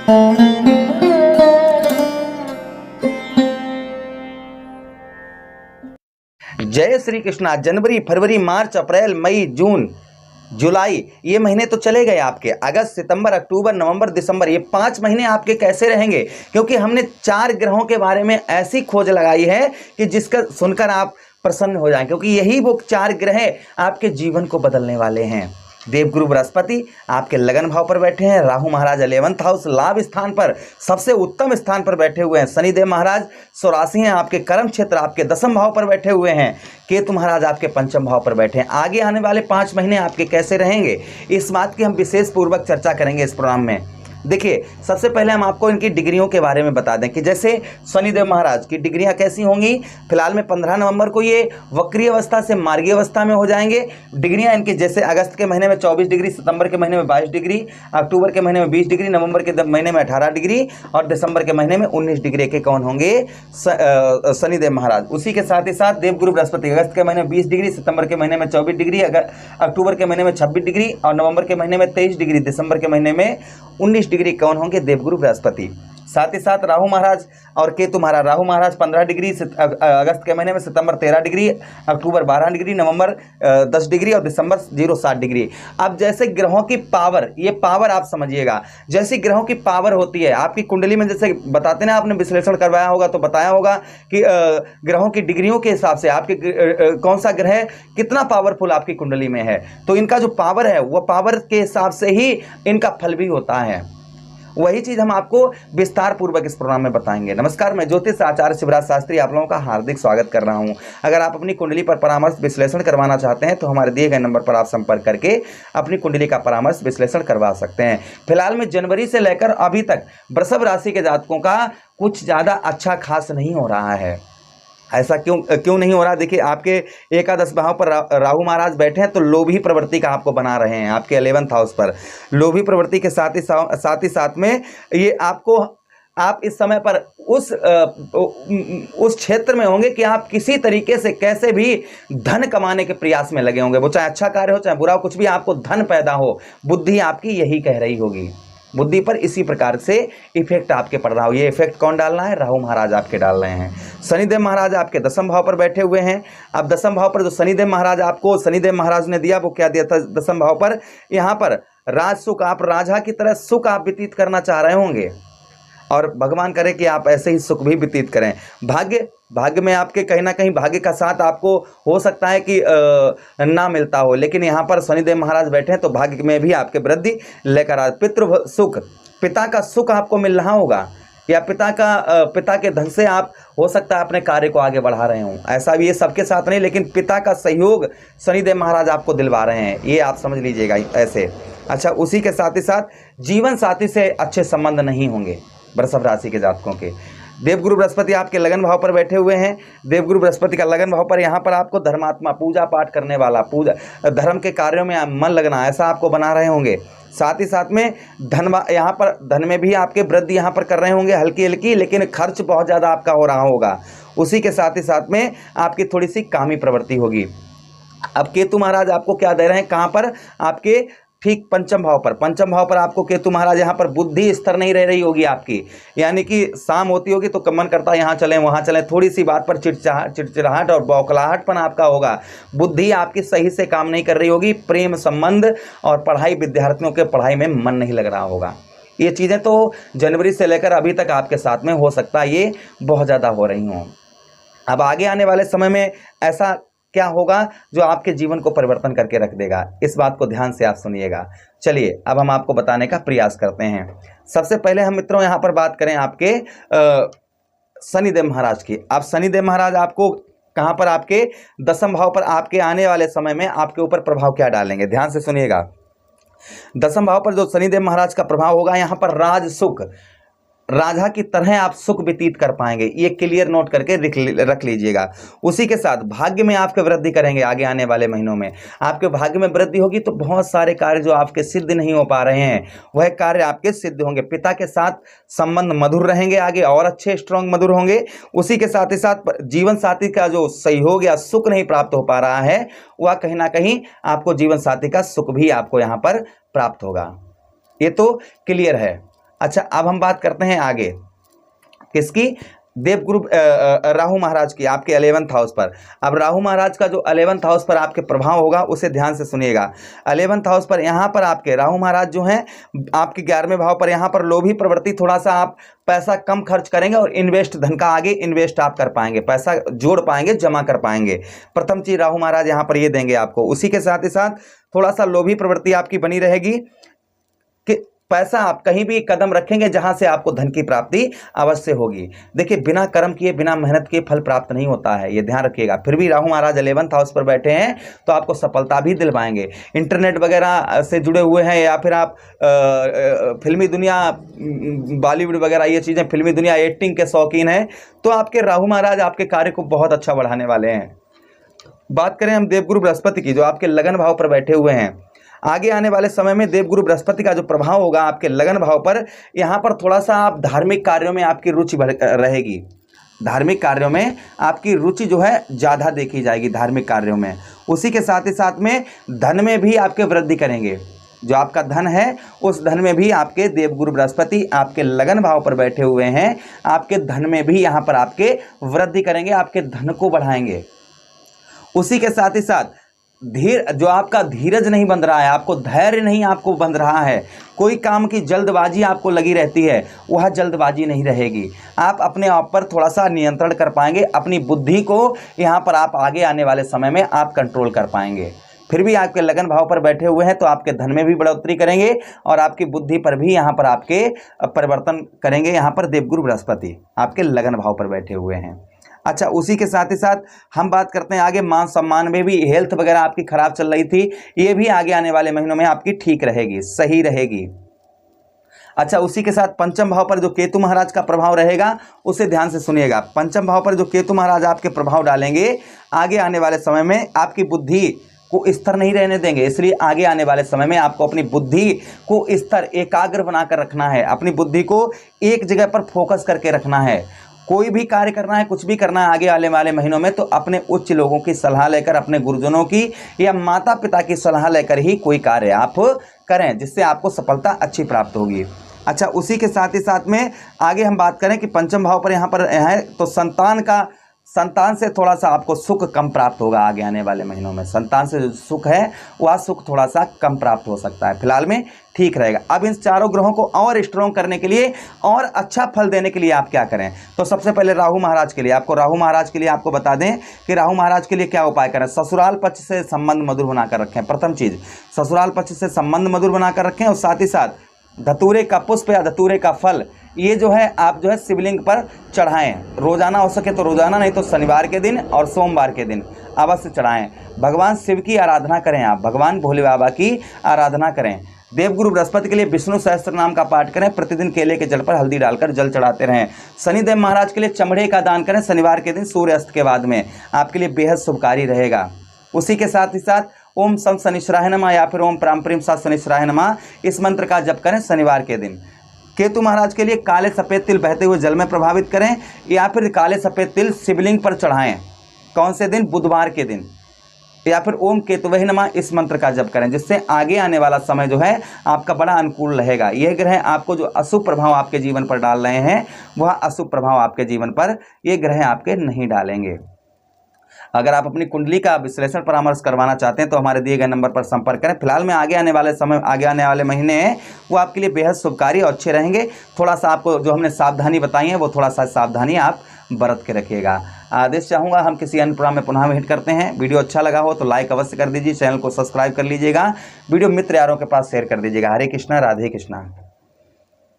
जय श्री कृष्णा। जनवरी, फरवरी, मार्च, अप्रैल, मई, जून, जुलाई, ये महीने तो चले गए आपके। अगस्त, सितंबर, अक्टूबर, नवंबर, दिसंबर, ये 5 महीने आपके कैसे रहेंगे? क्योंकि हमने 4 ग्रहों के बारे में ऐसी खोज लगाई है कि जिसका सुनकर आप प्रसन्न हो जाएं, क्योंकि यही वो 4 ग्रह आपके जीवन को बदलने वाले हैं। देवगुरु बृहस्पति आपके लगन भाव पर बैठे हैं। राहु महाराज 11th हाउस लाभ स्थान पर सबसे उत्तम स्थान पर बैठे हुए हैं। शनिदेव महाराज 84 हैं आपके कर्म क्षेत्र, आपके 10th भाव पर बैठे हुए हैं। केतु महाराज आपके 5th भाव पर बैठे हैं। आगे आने वाले 5 महीने आपके कैसे रहेंगे, इस बात की हम विशेष पूर्वक चर्चा करेंगे इस प्रोग्राम में। देखिए, सबसे पहले हम आपको इनकी डिग्रियों के बारे में बता दें कि जैसे शनिदेव महाराज की डिग्रियां कैसी होंगी। फिलहाल में 15 नवंबर को ये वक्री अवस्था से मार्गी अवस्था में हो जाएंगे। डिग्रियां इनकी जैसे अगस्त के महीने में 24 डिग्री, सितंबर के महीने में 22 डिग्री, अक्टूबर के महीने में 20 डिग्री, नवंबर के महीने में 18 डिग्री और दिसंबर के महीने में 19 डिग्री के कौन होंगे? शनिदेव महाराज। उसी के साथ ही साथ देवगुरु बृहस्पति अगस्त के महीने में 20 डिग्री, सितंबर के महीने में 24 डिग्री, अक्टूबर के महीने में 26 डिग्री और नवंबर के महीने में 23 डिग्री, दिसंबर के महीने में 19 डिग्री कौन होंगे? देवगुरु बृहस्पति। साथ ही साथ राहु महाराज और केतु महाराज। राहु महाराज 15 डिग्री अगस्त के महीने में, सितंबर 13 डिग्री, अक्टूबर 12 डिग्री, नवंबर 10 डिग्री और दिसंबर 07 डिग्री। अब जैसे ग्रहों की पावर, ये पावर आप समझिएगा, जैसी ग्रहों की पावर होती है आपकी कुंडली में, जैसे बताते ना, आपने विश्लेषण करवाया होगा तो बताया होगा कि ग्रहों की डिग्रियों के हिसाब से आपके कौन सा ग्रह कितना पावरफुल आपकी कुंडली में है, तो इनका जो पावर है वह पावर के हिसाब से ही इनका फल भी होता है। वही चीज हम आपको विस्तार पूर्वक इस प्रोग्राम में बताएंगे। नमस्कार, मैं ज्योतिष आचार्य शिवराज शास्त्री आप लोगों का हार्दिक स्वागत कर रहा हूं। अगर आप अपनी कुंडली पर परामर्श विश्लेषण करवाना चाहते हैं तो हमारे दिए गए नंबर पर आप संपर्क करके अपनी कुंडली का परामर्श विश्लेषण करवा सकते हैं। फिलहाल में जनवरी से लेकर अभी तक वृषभ राशि के जातकों का कुछ ज्यादा अच्छा खास नहीं हो रहा है। ऐसा क्यों नहीं हो रहा? देखिए, आपके एकादश भाव पर राहु महाराज बैठे हैं तो लोभी प्रवृत्ति का आपको बना रहे हैं। आपके 11th हाउस पर लोभी प्रवृत्ति के साथ ही साथ में ये आपको, आप इस समय पर उस क्षेत्र में होंगे कि आप किसी तरीके से कैसे भी धन कमाने के प्रयास में लगे होंगे। वो चाहे अच्छा कार्य हो चाहे बुरा हो, कुछ भी आपको धन पैदा हो, बुद्धि आपकी यही कह रही होगी। बुद्धि पर इसी प्रकार से इफेक्ट आपके पड़ रहा हो। ये इफेक्ट कौन डाल रहा है? राहु महाराज आपके डाल रहे हैं। शनिदेव महाराज आपके 10th भाव पर बैठे हुए हैं। अब 10th भाव पर जो शनिदेव महाराज आपको शनिदेव महाराज ने दिया वो क्या दिया था? 10th भाव पर यहाँ पर राज सुख, आप राजा की तरह सुख आप व्यतीत करना चाह रहे होंगे और भगवान करे कि आप ऐसे ही सुख भी व्यतीत करें। भाग्य में आपके कहीं ना कहीं भाग्य का साथ आपको हो सकता है कि ना मिलता हो, लेकिन यहाँ पर शनिदेव महाराज बैठे हैं तो भाग्य में भी आपके वृद्धि लेकर आ। पितृ सुख, पिता का सुख आपको मिल रहा होगा या पिता के धन से आप हो सकता है अपने कार्य को आगे बढ़ा रहे हों। ऐसा भी ये सबके साथ नहीं, लेकिन पिता का सहयोग शनिदेव महाराज आपको दिलवा रहे हैं, ये आप समझ लीजिएगा ऐसे। अच्छा, उसी के साथ ही साथ जीवन साथी से अच्छे संबंध नहीं होंगे वृषभ राशि के जातकों के। देवगुरु बृहस्पति आपके लगन भाव पर बैठे हुए हैं। देवगुरु बृहस्पति का लगन भाव पर यहाँ पर आपको धर्मात्मा, पूजा पाठ करने वाला, धर्म के कार्यों में मन लगना, ऐसा आपको बना रहे होंगे। साथ ही साथ में यहाँ पर धन में भी आपके वृद्धि यहाँ पर कर रहे होंगे हल्की हल्की, लेकिन खर्च बहुत ज़्यादा आपका हो रहा होगा। उसी के साथ ही साथ में आपकी थोड़ी सी कामी प्रवृत्ति होगी। अब केतु महाराज आपको क्या दे रहे हैं? कहाँ पर? आपके ठीक 5th भाव पर। 5th भाव पर आपको केतु महाराज यहाँ पर बुद्धि स्थिर नहीं रह रही होगी आपकी, यानी कि शाम होती होगी तो मन करता है यहाँ चलें वहाँ चलें, थोड़ी सी बात पर चिड़चिड़ाहट और बौखलाहटपन आपका होगा। बुद्धि आपकी सही से काम नहीं कर रही होगी। प्रेम संबंध और पढ़ाई, विद्यार्थियों के पढ़ाई में मन नहीं लग रहा होगा। ये चीज़ें तो जनवरी से लेकर अभी तक आपके साथ में हो सकता है ये बहुत ज़्यादा हो रही हों। अब आगे आने वाले समय में ऐसा क्या होगा जो आपके जीवन को परिवर्तन करके रख देगा, इस बात को ध्यान से आप सुनिएगा। चलिए, अब हम आपको बताने का प्रयास करते हैं। सबसे पहले हम मित्रों यहाँ पर बात करें आपके शनिदेव महाराज की। अब शनिदेव महाराज आपको कहाँ पर? आपके 10th भाव पर आपके आने वाले समय में आपके ऊपर प्रभाव क्या डालेंगे, ध्यान से सुनिएगा। 10th भाव पर जो शनिदेव महाराज का प्रभाव होगा, यहाँ पर राज सुख, राजा की तरह आप सुख व्यतीत कर पाएंगे, ये क्लियर नोट करके रख लीजिएगा। उसी के साथ भाग्य में आपके वृद्धि करेंगे। आगे आने वाले महीनों में आपके भाग्य में वृद्धि होगी तो बहुत सारे कार्य जो आपके सिद्ध नहीं हो पा रहे हैं वह कार्य आपके सिद्ध होंगे। पिता के साथ संबंध मधुर रहेंगे, आगे और अच्छे स्ट्रांग मधुर होंगे। उसी के साथ ही साथ जीवन साथी का जो सहयोग या सुख नहीं प्राप्त हो पा रहा है वह कहीं ना कहीं आपको जीवन साथी का सुख भी आपको यहाँ पर प्राप्त होगा, ये तो क्लियर है। अच्छा, अब हम बात करते हैं आगे किसकी, देवगुरु राहु महाराज की, आपके 11th हाउस पर। अब राहु महाराज का जो 11th हाउस पर आपके प्रभाव होगा उसे ध्यान से सुनिएगा। 11th हाउस पर यहाँ पर आपके राहु महाराज जो हैं आपके 11वें भाव पर, यहाँ पर लोभी प्रवृत्ति, थोड़ा सा आप पैसा कम खर्च करेंगे और इन्वेस्ट, धन का आगे इन्वेस्ट आप कर पाएंगे, पैसा जोड़ पाएंगे, जमा कर पाएंगे। प्रथम चीज राहु महाराज यहाँ पर ये देंगे आपको। उसी के साथ ही साथ थोड़ा सा लोभी प्रवृत्ति आपकी बनी रहेगी कि पैसा आप कहीं भी कदम रखेंगे जहां से आपको धन की प्राप्ति अवश्य होगी। देखिए, बिना कर्म किए, बिना मेहनत के फल प्राप्त नहीं होता है, ये ध्यान रखिएगा। फिर भी राहु महाराज 11th हाउस पर बैठे हैं तो आपको सफलता भी दिलवाएंगे। इंटरनेट वगैरह से जुड़े हुए हैं या फिर आप फिल्मी दुनिया, बॉलीवुड वगैरह ये चीज़ें, फिल्मी दुनिया, एक्टिंग के शौकीन हैं, तो आपके राहु महाराज आपके कार्य को बहुत अच्छा बढ़ाने वाले हैं। बात करें हम देवगुरु बृहस्पति की, जो आपके लगन भाव पर बैठे हुए हैं, आगे आने वाले समय में देवगुरु बृहस्पति का जो प्रभाव होगा आपके लगन भाव पर, यहाँ पर थोड़ा सा आप धार्मिक कार्यों में आपकी रुचि रहेगी। धार्मिक कार्यों में आपकी रुचि जो है ज़्यादा देखी जाएगी, धार्मिक कार्यों में। उसी के साथ ही साथ में धन में भी आपके वृद्धि करेंगे। जो आपका धन है उस धन में भी आपके देवगुरु बृहस्पति आपके लगन भाव पर बैठे हुए हैं, आपके धन में भी यहाँ पर आपके वृद्धि करेंगे, आपके धन को बढ़ाएंगे। उसी के साथ ही साथ जो आपका धीरज नहीं बंध रहा है, आपको धैर्य नहीं आपको बंध रहा है, कोई काम की जल्दबाजी आपको लगी रहती है, वह जल्दबाजी नहीं रहेगी। आप अपने आप पर थोड़ा सा नियंत्रण कर पाएंगे, अपनी बुद्धि को यहाँ पर आप आगे आने वाले समय में आप कंट्रोल कर पाएंगे। फिर भी आपके लगन भाव पर बैठे हुए हैं तो आपके धन में भी बढ़ोतरी करेंगे और आपकी बुद्धि पर भी यहाँ पर आपके परिवर्तन करेंगे। यहाँ पर देवगुरु बृहस्पति आपके लगन भाव पर बैठे हुए हैं। अच्छा, उसी के साथ ही साथ हम बात करते हैं आगे मान सम्मान में भी। हेल्थ वगैरह आपकी खराब चल रही थी, ये भी आगे आने वाले महीनों में आपकी ठीक रहेगी, सही रहेगी। अच्छा, उसी के साथ पंचम भाव पर जो केतु महाराज का प्रभाव रहेगा उसे ध्यान से सुनिएगा। पंचम भाव पर जो केतु महाराज आपके प्रभाव डालेंगे, आगे आने वाले समय में आपकी बुद्धि को स्थिर नहीं रहने देंगे, इसलिए आगे आने वाले समय में आपको अपनी बुद्धि को स्थिर, एकाग्र बनाकर रखना है। अपनी बुद्धि को एक जगह पर फोकस करके रखना है। कोई भी कार्य करना है, कुछ भी करना है आगे आने वाले महीनों में, तो अपने उच्च लोगों की सलाह लेकर, अपने गुरुजनों की या माता पिता की सलाह लेकर ही कोई कार्य आप करें, जिससे आपको सफलता अच्छी प्राप्त होगी। अच्छा, उसी के साथ ही साथ में आगे हम बात करें कि पंचम भाव पर यहाँ पर है तो संतान से थोड़ा सा आपको सुख कम प्राप्त होगा आगे आने वाले महीनों में। संतान से जो सुख है वह सुख थोड़ा सा कम प्राप्त हो सकता है, फिलहाल में ठीक रहेगा। अब इन चारों ग्रहों को और स्ट्रॉन्ग करने के लिए और अच्छा फल देने के लिए आप क्या करें, तो सबसे पहले राहु महाराज के लिए आपको बता दें कि राहु महाराज के लिए क्या उपाय करें। ससुराल पक्ष से संबंध मधुर बनाकर रखें। प्रथम चीज, ससुराल पक्ष से संबंध मधुर बनाकर रखें और साथ ही साथ धतूरे का पुष्प या धतूरे का फल ये जो है आप जो है शिवलिंग पर चढ़ाएं। रोजाना हो सके तो रोजाना, नहीं तो शनिवार के दिन और सोमवार के दिन अवश्य चढ़ाएं। भगवान शिव की आराधना करें, आप भगवान भोले बाबा की आराधना करें। देवगुरु बृहस्पति के लिए विष्णु सहस्त्र नाम का पाठ करें। प्रतिदिन केले के जल पर हल्दी डालकर जल चढ़ाते रहें। शनिदेव महाराज के लिए चमड़े का दान करें शनिवार के दिन सूर्यास्त के बाद में, आपके लिए बेहद शुभकारी रहेगा। उसी के साथ ही साथ ओम सम शनिश्चराय नमः या फिर ओम प्रांपरिम सा शनिश्चराय नमः, इस मंत्र का जप करें शनिवार के दिन। केतु महाराज के लिए काले सफ़ेद तिल बहते हुए जल में प्रभावित करें या फिर काले सफ़ेद तिल शिवलिंग पर चढ़ाएं। कौन से दिन? बुधवार के दिन। या फिर ओम केतुवे नमः इस मंत्र का जप करें, जिससे आगे आने वाला समय जो है आपका बड़ा अनुकूल रहेगा। यह ग्रह आपको जो अशुभ प्रभाव आपके जीवन पर डाल रहे हैं वह अशुभ प्रभाव आपके जीवन पर ये ग्रह आपके नहीं डालेंगे। अगर आप अपनी कुंडली का विश्लेषण परामर्श करवाना चाहते हैं तो हमारे दिए गए नंबर पर संपर्क करें। फिलहाल में आगे आने वाले महीने हैं वो आपके लिए बेहद शुभकारी और अच्छे रहेंगे। थोड़ा सा आपको जो हमने सावधानी बताई है वो थोड़ा सा सावधानी आप बरत के रखिएगा। आदेश चाहूँगा हम किसी अन्य प्रोग्राम में पुनः भेंट करते हैं। वीडियो अच्छा लगा हो तो लाइक अवश्य कर दीजिए, चैनल को सब्सक्राइब कर लीजिएगा, वीडियो मित्र यारों के पास शेयर कर दीजिएगा। हरे कृष्णा, राधे कृष्णा।